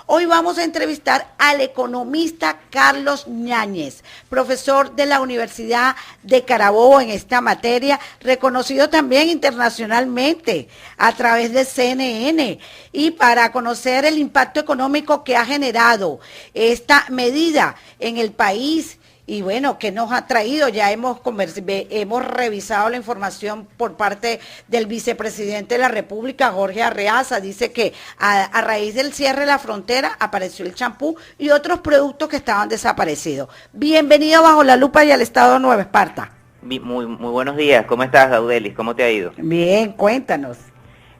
Hoy vamos a entrevistar al economista Carlos Ñáñez, profesor de la Universidad de Carabobo en esta materia, reconocido también internacionalmente a través de CNN, y para conocer el impacto económico que ha generado esta medida en el país. Y bueno, ¿qué nos ha traído? Ya hemos revisado la información por parte del vicepresidente de la República, Jorge Arreaza. Dice que a raíz del cierre de la frontera apareció el champú y otros productos que estaban desaparecidos. Bienvenido Bajo la Lupa y al Estado de Nueva Esparta. Muy buenos días. ¿Cómo estás, Daudelis? ¿Cómo te ha ido? Bien, cuéntanos.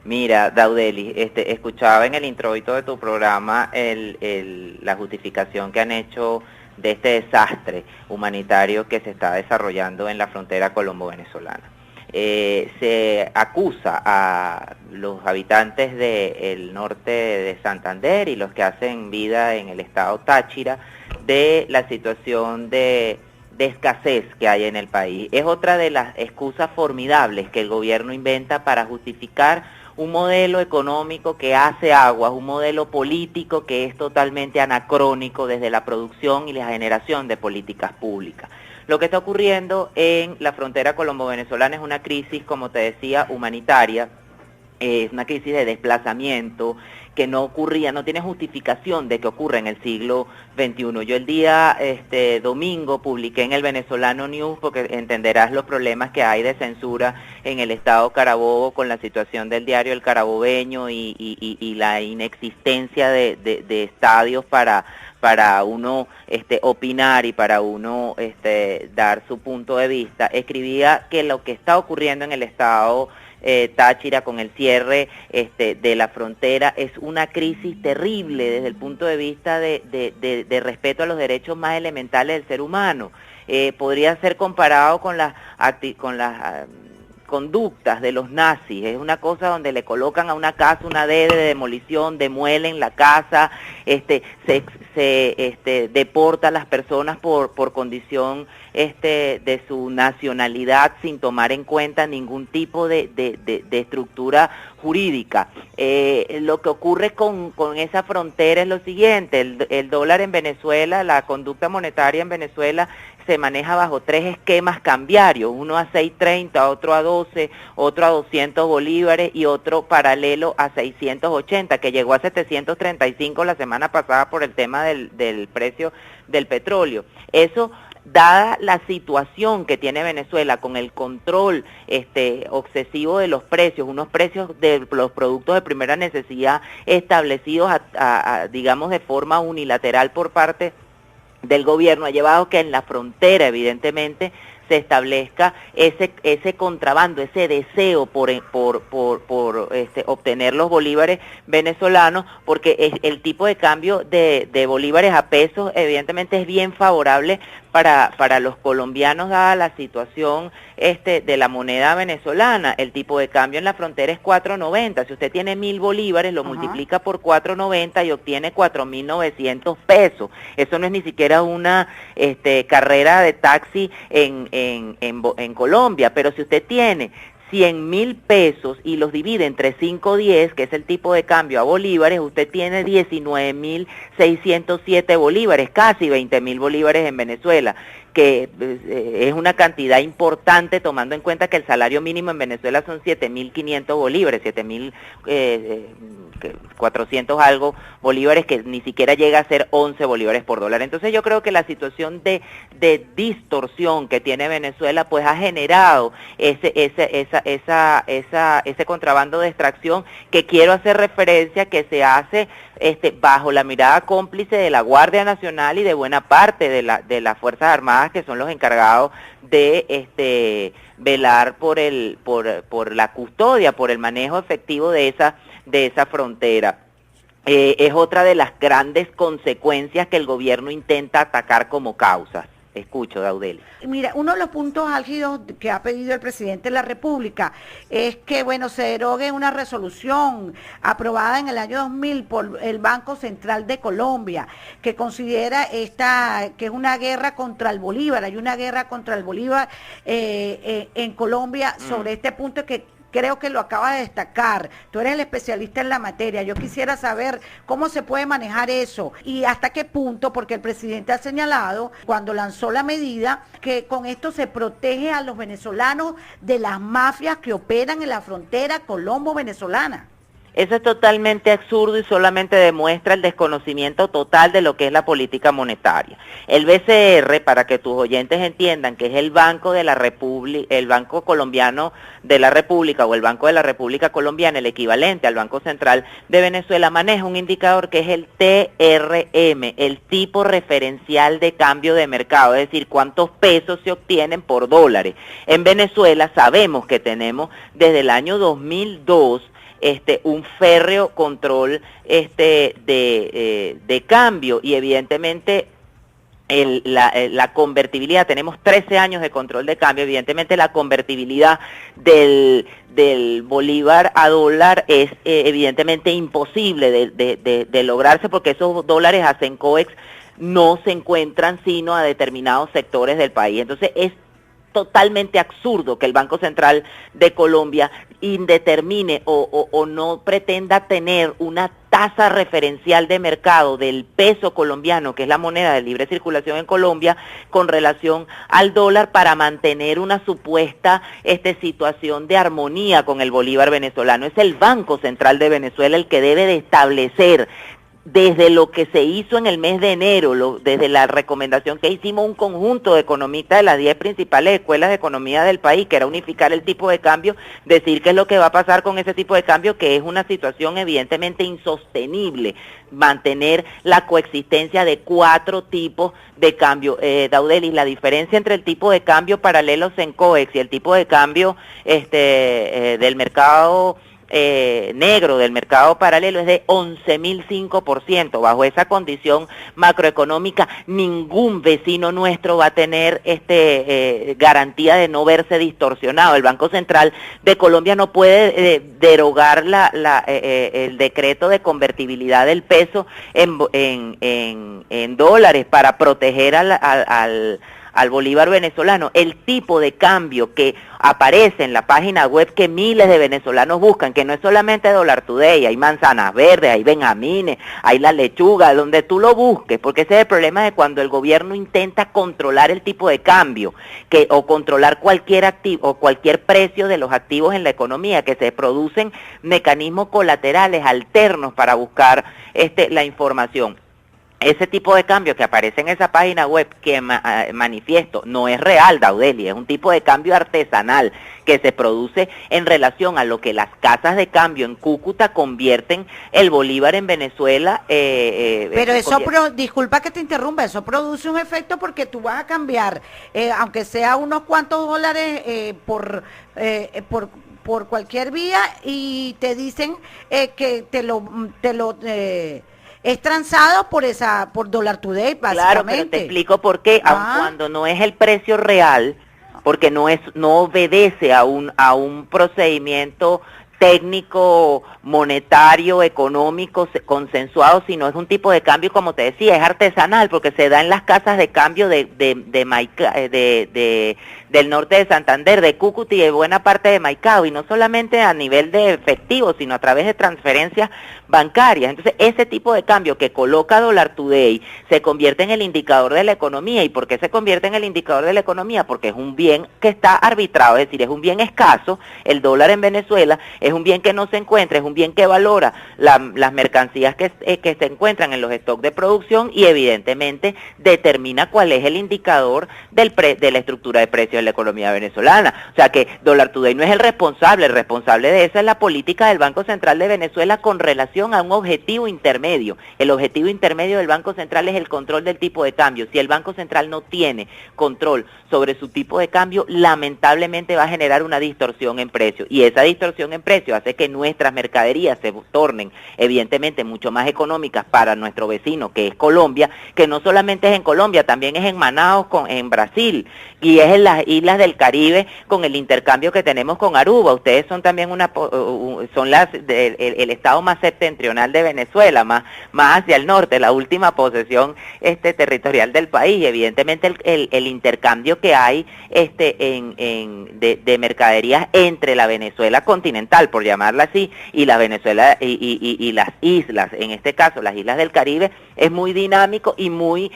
Mira, Daudelis, escuchaba en el introito de tu programa la justificación que han hecho de este desastre humanitario que se está desarrollando en la frontera colombo-venezolana. Se acusa a los habitantes del norte de Santander y los que hacen vida en el estado Táchira de la situación de escasez que hay en el país. Es otra de las excusas formidables que el gobierno inventa para justificar un modelo económico que hace aguas, un modelo político que es totalmente anacrónico desde la producción y la generación de políticas públicas. Lo que está ocurriendo en la frontera colombo-venezolana es una crisis, como te decía, humanitaria, es una crisis de desplazamiento que no ocurría, no tiene justificación de que ocurra en el siglo XXI. Yo el día domingo publiqué en el Venezolano News, porque entenderás los problemas que hay de censura en el estado Carabobo con la situación del diario El Carabobeño y la inexistencia de estadios para uno opinar y para uno dar su punto de vista. Escribía que lo que está ocurriendo en el estado Táchira con el cierre de la frontera es una crisis terrible desde el punto de vista de respeto a los derechos más elementales del ser humano. Podría ser comparado con las conductas de los nazis. Es una cosa donde le colocan a una casa una D de demolición, demuelen la casa, se deporta a las personas por condición de su nacionalidad sin tomar en cuenta ningún tipo de estructura jurídica. Lo que ocurre con esa frontera es lo siguiente: el dólar en Venezuela, la conducta monetaria en Venezuela se maneja bajo 3 esquemas cambiarios, uno a 6.30, otro a 12, otro a 200 bolívares y otro paralelo a 680, que llegó a 735 la semana pasada por el tema del precio del petróleo. Eso, dada la situación que tiene Venezuela con el control obsesivo de los precios, unos precios de los productos de primera necesidad establecidos digamos de forma unilateral por parte del gobierno, ha llevado que en la frontera evidentemente se establezca ese contrabando, ese deseo por obtener los bolívares venezolanos, porque el tipo de cambio de bolívares a pesos evidentemente es bien favorable para los colombianos, dada la situación de la moneda venezolana. El tipo de cambio en la frontera es 4.90. Si usted tiene 1.000 bolívares, lo multiplica por 4.90 y obtiene 4.900 pesos. Eso no es ni siquiera una carrera de taxi en Colombia, pero si usted tiene 100.000 pesos y los divide entre 5.10, que es el tipo de cambio a bolívares, usted tiene 19.607 bolívares, casi 20.000 bolívares en Venezuela, que es una cantidad importante tomando en cuenta que el salario mínimo en Venezuela son 7.500 bolívares, 7.400 algo bolívares, que ni siquiera llega a ser 11 bolívares por dólar. Entonces yo creo que la situación de distorsión que tiene Venezuela pues ha generado ese contrabando de extracción, que quiero hacer referencia que se hace bajo la mirada cómplice de la Guardia Nacional y de buena parte de las Fuerzas Armadas, que son los encargados de velar por la custodia, por el manejo efectivo de esa frontera. Es otra de las grandes consecuencias que el gobierno intenta atacar como causas. Escucho, Daudelis. Mira, uno de los puntos álgidos que ha pedido el presidente de la República es que, bueno, se derogue una resolución aprobada en el año 2000 por el Banco Central de Colombia, que considera que es una guerra contra el Bolívar. Hay una guerra contra el Bolívar en Colombia sobre este punto, que creo que lo acaba de destacar. Tú eres el especialista en la materia. Yo quisiera saber cómo se puede manejar eso y hasta qué punto, porque el presidente ha señalado cuando lanzó la medida que con esto se protege a los venezolanos de las mafias que operan en la frontera colombo-venezolana. Eso es totalmente absurdo y solamente demuestra el desconocimiento total de lo que es la política monetaria. El BCR, para que tus oyentes entiendan que es el Banco de la República, el Banco Colombiano de la República o el Banco de la República Colombiana, el equivalente al Banco Central de Venezuela, maneja un indicador que es el TRM, el tipo referencial de cambio de mercado, es decir, cuántos pesos se obtienen por dólares. En Venezuela sabemos que tenemos desde el año 2002 un férreo control de cambio y evidentemente la convertibilidad, tenemos 13 años de control de cambio, evidentemente la convertibilidad del bolívar a dólar es evidentemente imposible de lograrse porque esos dólares a CENCOEX no se encuentran sino a determinados sectores del país. Entonces es totalmente absurdo que el Banco Central de Colombia indetermine o no pretenda tener una tasa referencial de mercado del peso colombiano, que es la moneda de libre circulación en Colombia, con relación al dólar para mantener una supuesta situación de armonía con el bolívar venezolano. Es el Banco Central de Venezuela el que debe de establecer desde lo que se hizo en el mes de enero, desde la recomendación que hicimos un conjunto de economistas de las 10 principales escuelas de economía del país, que era unificar el tipo de cambio, decir qué es lo que va a pasar con ese tipo de cambio, que es una situación evidentemente insostenible, mantener la coexistencia de 4 tipos de cambio. Daudelis, la diferencia entre el tipo de cambio paralelo CENCOEX y el tipo de cambio del mercado negro, del mercado paralelo, es de 11.005%. Bajo esa condición macroeconómica, ningún vecino nuestro va a tener garantía de no verse distorsionado. El Banco Central de Colombia no puede derogar el decreto de convertibilidad del peso en dólares para proteger al bolívar venezolano. El tipo de cambio que aparece en la página web que miles de venezolanos buscan, que no es solamente Dollar Today, hay manzanas verdes, hay benjamines, hay la lechuga, donde tú lo busques, porque ese es el problema de cuando el gobierno intenta controlar el tipo de cambio, o controlar cualquier activo o cualquier precio de los activos en la economía, que se producen mecanismos colaterales alternos para buscar la información. Ese tipo de cambio que aparece en esa página web que manifiesto no es real, Daudeli, es un tipo de cambio artesanal que se produce en relación a lo que las casas de cambio en Cúcuta convierten el bolívar en Venezuela. Pero eso, disculpa que te interrumpa, eso produce un efecto porque tú vas a cambiar, aunque sea unos cuantos dólares por cualquier vía y te dicen que te lo es transado por Dollar Today, básicamente. Claro, pero te explico por qué, aun cuando no es el precio real, porque no obedece a un procedimiento técnico, monetario, económico, consensuado, sino es un tipo de cambio, como te decía, es artesanal, porque se da en las casas de cambio del norte de Santander, de Cúcuta y de buena parte de Maicao, y no solamente a nivel de efectivo, sino a través de transferencias bancarias. Entonces, ese tipo de cambio que coloca Dollar Today se convierte en el indicador de la economía. ¿Y por qué se convierte en el indicador de la economía? Porque es un bien que está arbitrado, es decir, es un bien escaso, el dólar en Venezuela, es un bien que no se encuentra, es un bien que valora las mercancías que se encuentran en los stocks de producción y evidentemente determina cuál es el indicador de la estructura de precios de la economía venezolana. O sea que Dollar Today no es el responsable de esa es la política del Banco Central de Venezuela con relación a un objetivo intermedio. El objetivo intermedio del Banco Central es el control del tipo de cambio. Si el Banco Central no tiene control sobre su tipo de cambio, lamentablemente va a generar una distorsión en precios y esa distorsión en precios precio, hace que nuestras mercaderías se tornen evidentemente mucho más económicas para nuestro vecino, que es Colombia, que no solamente es en Colombia, también es en Manaos, en Brasil, y es en las islas del Caribe con el intercambio que tenemos con Aruba. Ustedes son también el estado más septentrional de Venezuela, más hacia el norte, la última posesión territorial del país. Evidentemente el intercambio que hay de mercaderías entre la Venezuela continental, por llamarla así, y la Venezuela y las islas, en este caso las islas del Caribe, es muy dinámico y muy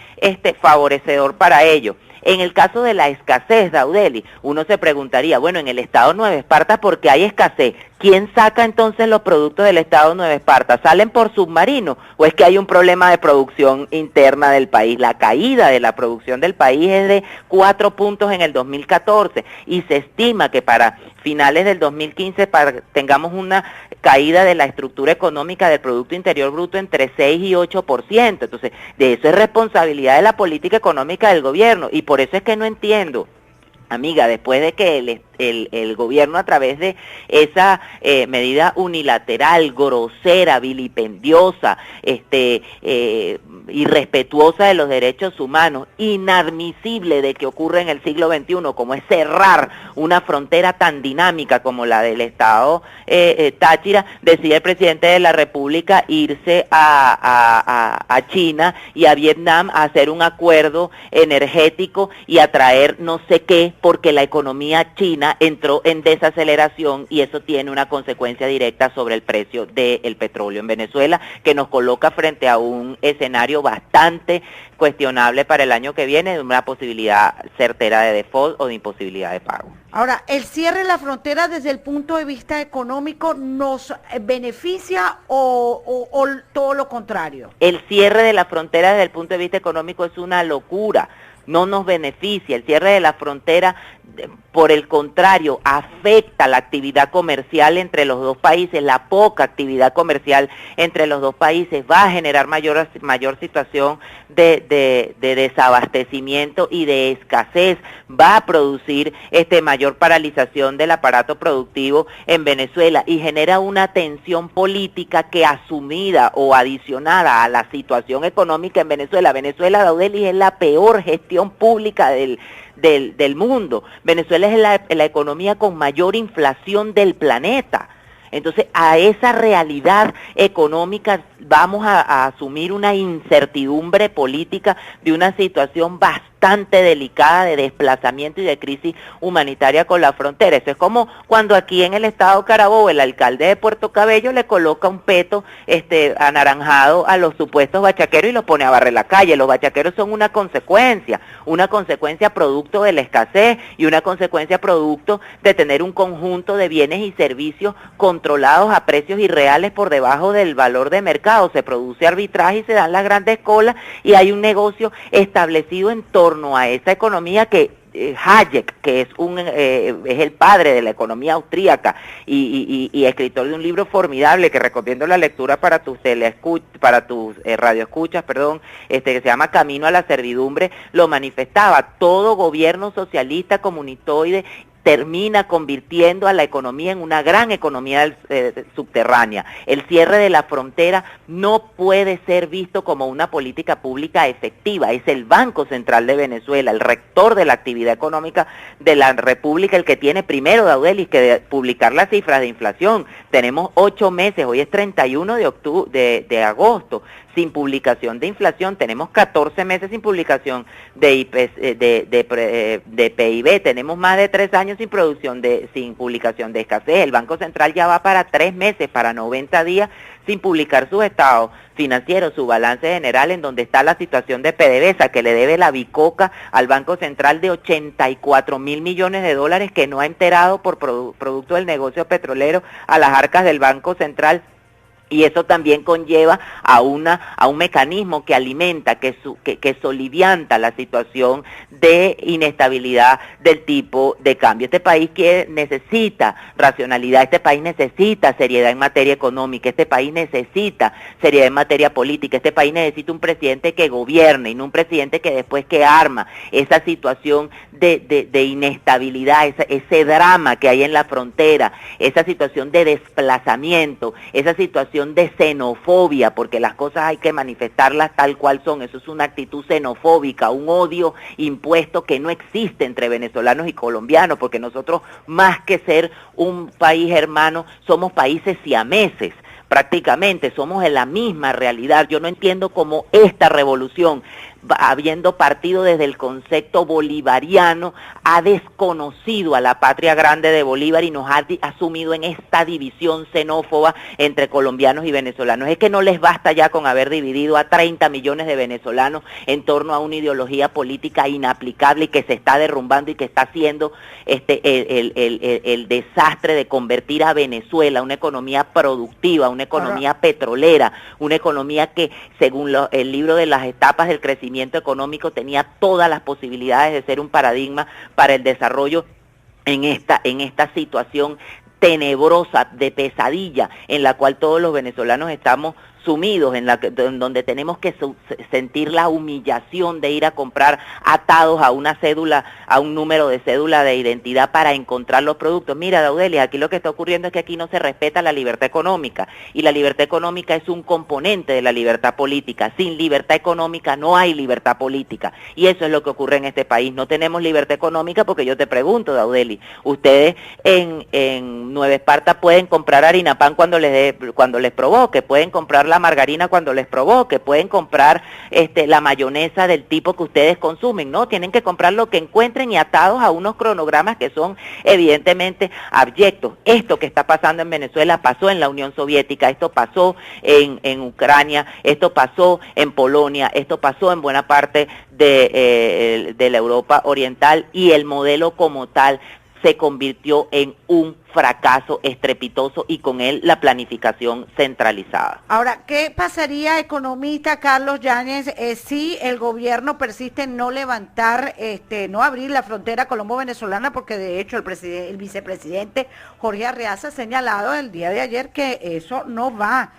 favorecedor para ello. En el caso de la escasez, Daudelis, uno se preguntaría, bueno, en el estado Nueva Esparta, ¿por qué hay escasez? ¿Quién saca entonces los productos del estado Nueva Esparta? ¿Salen por submarino o es que hay un problema de producción interna del país? La caída de la producción del país es de 4 puntos en el 2014 y se estima que para finales del 2015 tengamos una caída de la estructura económica del Producto Interior Bruto entre 6 y 8%. Entonces, de eso es responsabilidad de la política económica del gobierno y por eso es que no entiendo, amiga, después de que el gobierno a través de esa medida unilateral, grosera, vilipendiosa, irrespetuosa de los derechos humanos, inadmisible de que ocurra en el siglo XXI, como es cerrar una frontera tan dinámica como la del estado Táchira, decide el presidente de la República irse a China y a Vietnam a hacer un acuerdo energético y a traer no sé qué, porque la economía china entró en desaceleración y eso tiene una consecuencia directa sobre el precio del petróleo en Venezuela, que nos coloca frente a un escenario bastante cuestionable para el año que viene, de una posibilidad certera de default o de imposibilidad de pago. Ahora, ¿el cierre de la frontera desde el punto de vista económico nos beneficia o todo lo contrario? El cierre de la frontera desde el punto de vista económico es una locura. No nos beneficia. El cierre de la frontera, por el contrario, afecta la actividad comercial entre los dos países. La poca actividad comercial entre los dos países va a generar mayor situación de desabastecimiento y de escasez. Va a producir mayor paralización del aparato productivo en Venezuela y genera una tensión política que, asumida o adicionada a la situación económica en Venezuela, Daudelis, es la peor gestión pública del mundo. Venezuela es la economía con mayor inflación del planeta. Entonces, a esa realidad económica vamos a asumir una incertidumbre política de una situación bastante delicada de desplazamiento y de crisis humanitaria con la frontera. Eso es como cuando aquí en el estado Carabobo el alcalde de Puerto Cabello le coloca un peto anaranjado a los supuestos bachaqueros y los pone a barrer la calle. Los bachaqueros son una consecuencia producto de la escasez y una consecuencia producto de tener un conjunto de bienes y servicios controlados a precios irreales por debajo del valor de mercado. Se produce arbitraje y se dan las grandes colas y hay un negocio establecido en torno a esa economía que Hayek, que es el padre de la economía austríaca y escritor de un libro formidable que recomiendo la lectura para tus radioescuchas, que se llama Camino a la Servidumbre, lo manifestaba. Todo gobierno socialista comunitoide termina convirtiendo a la economía en una gran economía subterránea. El cierre de la frontera no puede ser visto como una política pública efectiva. Es el Banco Central de Venezuela, el rector de la actividad económica de la República, el que tiene primero, Daudelis, que publicar las cifras de inflación. Tenemos 8 meses, hoy es 31 de agosto, sin publicación de inflación. Tenemos 14 meses sin publicación de PIB. Tenemos más de 3 años sin publicación de escasez. El Banco Central ya va para 3 meses, para 90 días, sin publicar sus estados financieros, su balance general, en donde está la situación de PDVSA, que le debe la bicoca al Banco Central de 84.000 millones de dólares que no ha enterado por producto del negocio petrolero a las arcas del Banco Central. Y eso también conlleva a un mecanismo que alimenta, que solivianta la situación de inestabilidad del tipo de cambio. Este país que necesita racionalidad, este país necesita seriedad en materia económica, este país necesita seriedad en materia política, este país necesita un presidente que gobierne y no un presidente que después que arma esa situación de inestabilidad, ese drama que hay en la frontera, esa situación de desplazamiento, esa situación de xenofobia, porque las cosas hay que manifestarlas tal cual son. Eso es una actitud xenofóbica, un odio impuesto que no existe entre venezolanos y colombianos, porque nosotros, más que ser un país hermano, somos países siameses. Prácticamente somos en la misma realidad. Yo no entiendo cómo esta revolución, habiendo partido desde el concepto bolivariano, ha desconocido a la patria grande de Bolívar y nos ha asumido en esta división xenófoba entre colombianos y venezolanos. Es que no les basta ya con haber dividido a 30 millones de venezolanos en torno a una ideología política inaplicable y que se está derrumbando y que está haciendo el desastre de convertir a Venezuela una economía productiva, una economía petrolera, una economía que, según el libro de las etapas del crecimiento económico, tenía todas las posibilidades de ser un paradigma para el desarrollo en esta situación tenebrosa, de pesadilla, en la cual todos los venezolanos estamos sumidos, en donde tenemos que sentir la humillación de ir a comprar atados a una cédula, a un número de cédula de identidad para encontrar los productos. Mira, Daudelia, aquí lo que está ocurriendo es que aquí no se respeta la libertad económica, y la libertad económica es un componente de la libertad política. Sin libertad económica no hay libertad política, y eso es lo que ocurre en este país. No tenemos libertad económica porque yo te pregunto, Daudeli, ustedes en Nueva Esparta pueden comprar harina pan cuando les provoque, pueden comprar la margarina cuando les provoque, pueden comprar la mayonesa del tipo que ustedes consumen, ¿no? Tienen que comprar lo que encuentren y atados a unos cronogramas que son evidentemente abyectos. Esto que está pasando en Venezuela pasó en la Unión Soviética, esto pasó en Ucrania, esto pasó en Polonia, esto pasó en buena parte de la Europa Oriental, y el modelo como tal se convirtió en un fracaso estrepitoso, y con él la planificación centralizada. Ahora, ¿qué pasaría, economista Carlos Yáñez, si el gobierno persiste en no levantar, no abrir la frontera colombo-venezolana? Porque de hecho el vicepresidente Jorge Arreaza ha señalado el día de ayer que eso no va,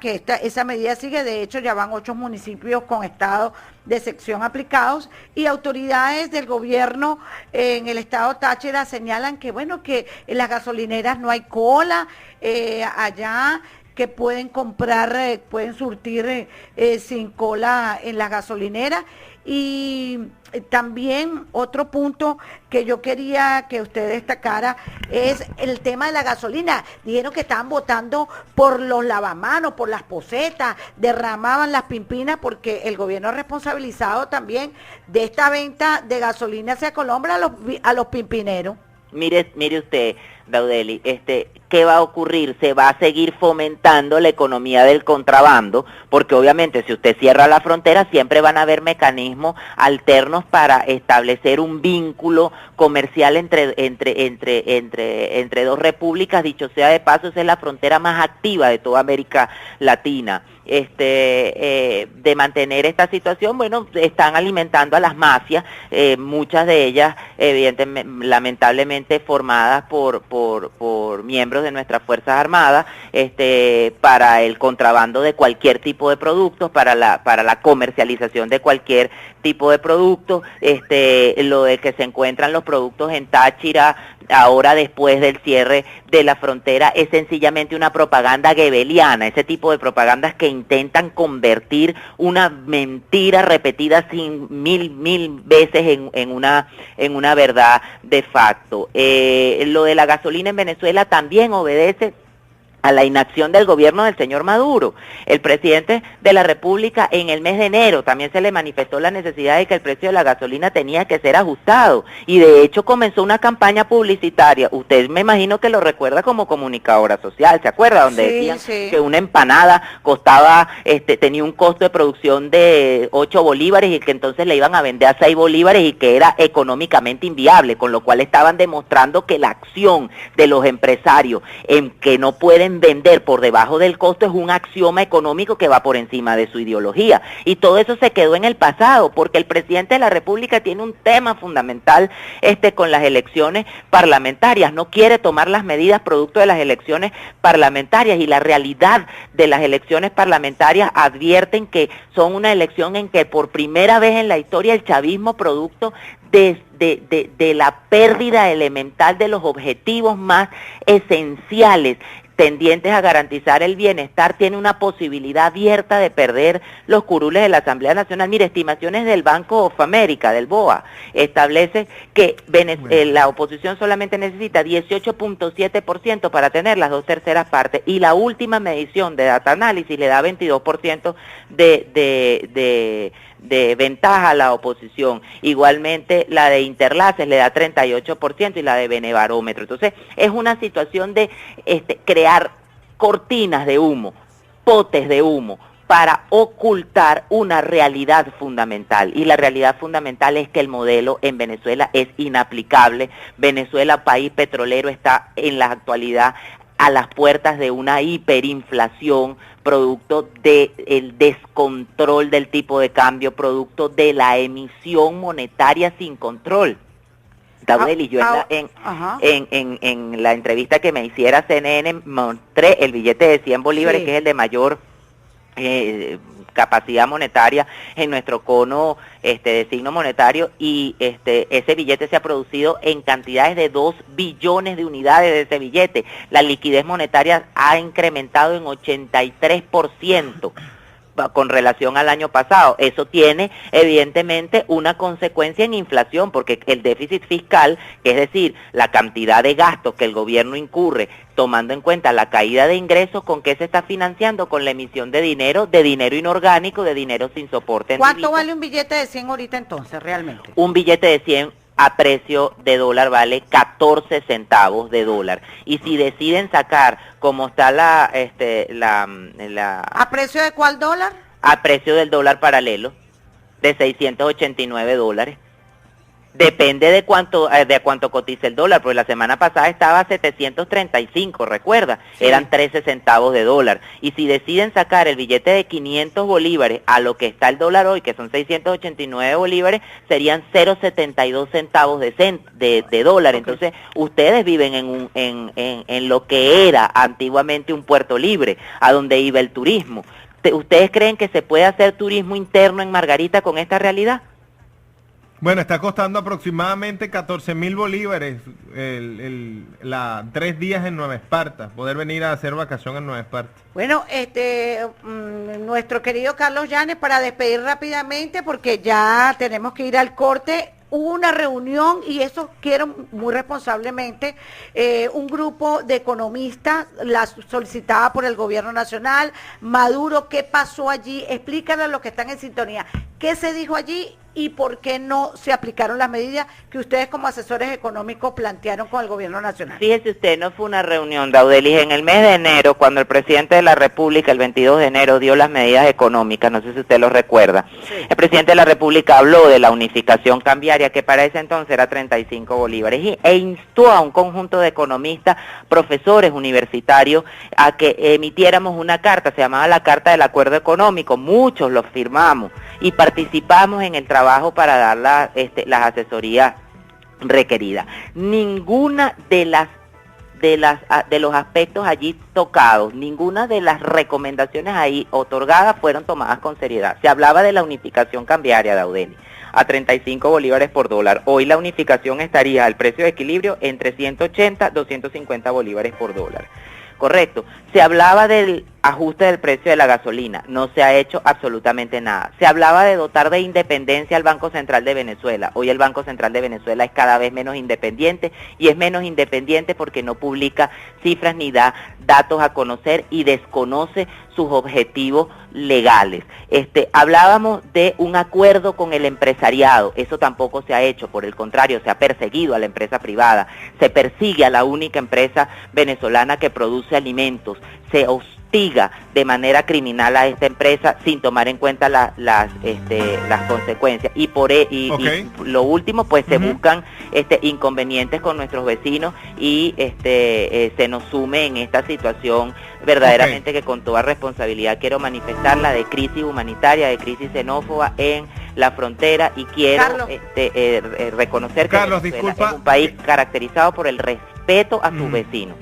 que esa medida sigue. De hecho, ya van 8 municipios con estado de excepción aplicados, y autoridades del gobierno en el estado Táchira señalan que, bueno, que en las gasolineras no hay cola, allá que pueden comprar, pueden surtir sin cola en las gasolineras. Y también otro punto que yo quería que usted destacara es el tema de la gasolina. Dijeron que estaban votando por los lavamanos, por las posetas, derramaban las pimpinas, porque el gobierno ha responsabilizado también de esta venta de gasolina hacia Colombia a los pimpineros. Mire usted, Daudeli, ¿qué va a ocurrir? Se va a seguir fomentando la economía del contrabando, porque obviamente si usted cierra la frontera siempre van a haber mecanismos alternos para establecer un vínculo comercial entre dos repúblicas. Dicho sea de paso, esa es la frontera más activa de toda América Latina. De mantener esta situación, bueno, están alimentando a las mafias, muchas de ellas evidentemente, lamentablemente formadas por miembros de nuestras Fuerzas Armadas, para el contrabando de cualquier tipo de productos, para la comercialización de cualquier tipo de productos. Lo de que se encuentran los productos en Táchira ahora después del cierre de la frontera es sencillamente una propaganda goebbeliana, ese tipo de propagandas que intentan convertir una mentira repetida mil veces en una verdad de facto. Lo de la gasolina en Venezuela también obedece a la inacción del gobierno del señor Maduro. El presidente de la República en el mes de enero también se le manifestó la necesidad de que el precio de la gasolina tenía que ser ajustado, y de hecho comenzó una campaña publicitaria. Usted me imagino que lo recuerda como comunicadora social, ¿se acuerda? Donde decían que una empanada costaba, tenía un costo de producción de 8 bolívares y que entonces le iban a vender a 6 bolívares y que era económicamente inviable, con lo cual estaban demostrando que la acción de los empresarios en que no pueden en vender por debajo del costo es un axioma económico que va por encima de su ideología. Y todo eso se quedó en el pasado, porque el presidente de la República tiene un tema fundamental con las elecciones parlamentarias. No quiere tomar las medidas producto de las elecciones parlamentarias, y la realidad de las elecciones parlamentarias advierten que son una elección en que por primera vez en la historia el chavismo, producto de la pérdida elemental de los objetivos más esenciales tendientes a garantizar el bienestar, tiene una posibilidad abierta de perder los curules de la Asamblea Nacional. Mire, estimaciones del Banco of America, del BOA, establece que la oposición solamente necesita 18.7% para tener las 2/3 partes, y la última medición de Data Analysis le da 22% de ventaja a la oposición. Igualmente la de Interlaces le da 38% y la de Benebarómetro. Entonces es una situación de crear cortinas de humo, potes de humo, para ocultar una realidad fundamental. Y la realidad fundamental es que el modelo en Venezuela es inaplicable. Venezuela, país petrolero, está en la actualidad a las puertas de una hiperinflación, producto del descontrol del tipo de cambio, producto de la emisión monetaria sin control. Daudeli, yo en la entrevista que me hiciera CNN mostré el billete de 100 bolívares, sí, que es el de mayor capacidad monetaria en nuestro cono de signo monetario, y ese billete se ha producido en cantidades de 2 billones de unidades de ese billete. La liquidez monetaria ha incrementado en 83% con relación al año pasado. Eso tiene evidentemente una consecuencia en inflación, porque el déficit fiscal, es decir, la cantidad de gastos que el gobierno incurre tomando en cuenta la caída de ingresos, ¿con qué se está financiando? Con la emisión de dinero inorgánico, de dinero sin soporte. ¿Cuánto vale un billete de 100 ahorita entonces realmente? Un billete de 100 a precio de dólar vale 14 centavos de dólar. Y si deciden sacar, como está ¿a precio de cuál dólar? A precio del dólar paralelo, de 689 dólares. Depende de cuánto cotice el dólar, porque la semana pasada estaba a 735, recuerda, sí, eran 13 centavos de dólar. Y si deciden sacar el billete de 500 bolívares a lo que está el dólar hoy, que son 689 bolívares, serían 0,72 centavos de dólar. Okay. Entonces, ustedes viven en lo que era antiguamente un puerto libre, a donde iba el turismo. ¿Ustedes creen que se puede hacer turismo interno en Margarita con esta realidad? Bueno, está costando aproximadamente 14.000 bolívares 3 días en Nueva Esparta, poder venir a hacer vacación en Nueva Esparta. Bueno, nuestro querido Carlos Llanes, para despedir rápidamente, porque ya tenemos que ir al corte. Hubo una reunión, y eso quiero muy responsablemente, un grupo de economistas, la solicitada por el gobierno nacional, Maduro. ¿Qué pasó allí? Explícale a los que están en sintonía, ¿qué se dijo allí y por qué no se aplicaron las medidas que ustedes como asesores económicos plantearon con el gobierno nacional? Fíjese usted, no fue una reunión, Daudelis, en el mes de enero, cuando el presidente de la República, el 22 de enero, dio las medidas económicas, no sé si usted lo recuerda. Sí. El presidente de la República habló de la unificación cambiaria, que para ese entonces era 35 bolívares, e instó a un conjunto de economistas, profesores universitarios, a que emitiéramos una carta, se llamaba la Carta del Acuerdo Económico. Muchos los firmamos y participamos en el trabajo para dar las asesorías requeridas. Ninguna de los aspectos allí tocados, ninguna de las recomendaciones ahí otorgadas fueron tomadas con seriedad. Se hablaba de la unificación cambiaria, Daudeli, a 35 bolívares por dólar. Hoy la unificación estaría al precio de equilibrio entre 180 250 bolívares por dólar. Correcto. Se hablaba del ajuste del precio de la gasolina, no se ha hecho absolutamente nada. Se hablaba de dotar de independencia al Banco Central de Venezuela. Hoy el Banco Central de Venezuela es cada vez menos independiente, y es menos independiente porque no publica cifras ni da datos a conocer y desconoce sus objetivos legales. Hablábamos de un acuerdo con el empresariado, eso tampoco se ha hecho, por el contrario, se ha perseguido a la empresa privada, se persigue a la única empresa venezolana que produce alimentos, se castiga de manera criminal a esta empresa sin tomar en cuenta las consecuencias. Y lo último, pues se buscan inconvenientes con nuestros vecinos y se nos sume en esta situación verdaderamente que con toda responsabilidad quiero manifestarla de crisis humanitaria, de crisis xenófoba en la frontera, y quiero reconocer que Carlos, Venezuela es un país caracterizado por el respeto a sus vecinos.